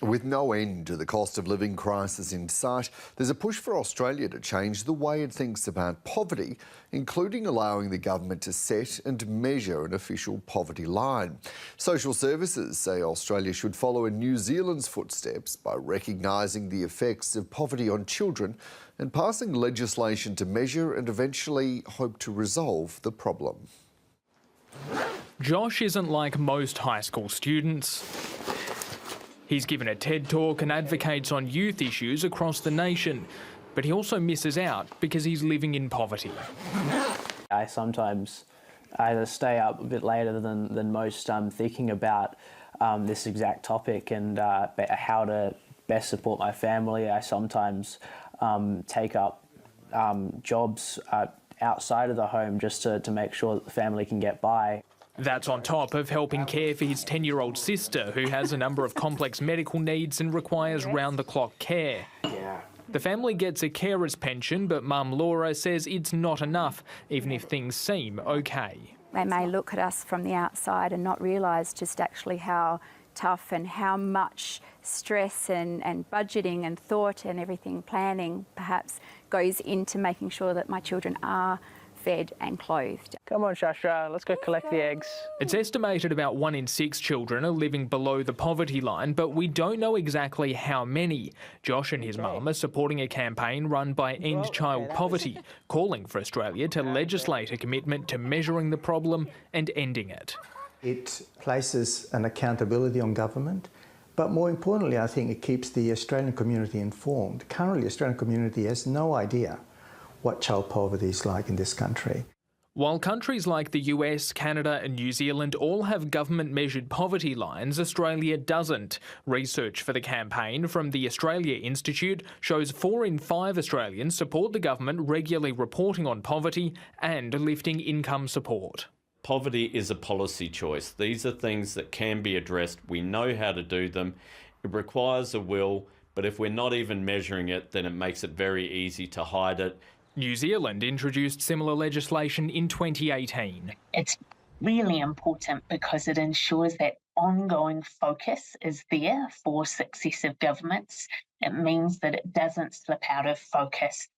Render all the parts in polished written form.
With no end to the cost of living crisis in sight, there's a push for Australia to change the way it thinks about poverty, including allowing the government to set and measure an official poverty line. Social services say Australia should follow in New Zealand's footsteps by recognising the effects of poverty on children and passing legislation to measure and eventually hope to resolve the problem. Josh isn't like most high school students. He's given a TED Talk and advocates on youth issues across the nation, but he also misses out because he's living in poverty. I sometimes either stay up a bit later than most thinking about this exact topic and how to best support my family. I sometimes take up jobs outside of the home just to make sure that the family can get by. That's on top of helping care for his 10-year-old sister, who has a number of complex medical needs and requires round-the-clock care. The family gets a carer's pension, but Mum Laura says it's not enough, even if things seem okay. They may look at us from the outside and not realise just actually how tough and how much stress and budgeting and thought and everything, planning perhaps, goes into making sure that my children are fed and clothed. Come on, Shasha, let's go collect the eggs. It's estimated about 1 in 6 children are living below the poverty line, but we don't know exactly how many. Josh and his mum are supporting a campaign run by End Child Poverty, calling for Australia to legislate a commitment to measuring the problem and ending it. It places an accountability on government, but more importantly, I think it keeps the Australian community informed. Currently, the Australian community has no idea what child poverty is like in this country. While countries like the US, Canada and New Zealand all have government-measured poverty lines, Australia doesn't. Research for the campaign from the Australia Institute shows 4 in 5 Australians support the government regularly reporting on poverty and lifting income support. Poverty is a policy choice. These are things that can be addressed. We know how to do them. It requires a will, but if we're not even measuring it, then it makes it very easy to hide it. New Zealand introduced similar legislation in 2018. It's really important because it ensures that ongoing focus is there for successive governments. It means that it doesn't slip out of focus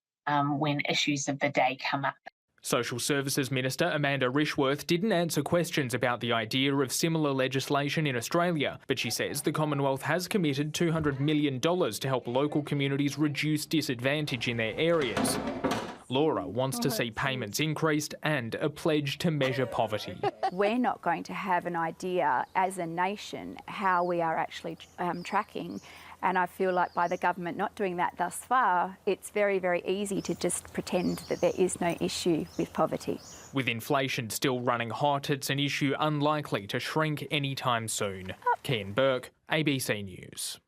when issues of the day come up. Social Services Minister Amanda Rishworth didn't answer questions about the idea of similar legislation in Australia, but she says the Commonwealth has committed $200 million to help local communities reduce disadvantage in their areas. Laura wants to see payments increased and a pledge to measure poverty. We're not going to have an idea as a nation how we are actually tracking, and I feel like by the government not doing that thus far, it's very, very easy to just pretend that there is no issue with poverty. With inflation still running hot, it's an issue unlikely to shrink anytime soon. Kian Burke, ABC News.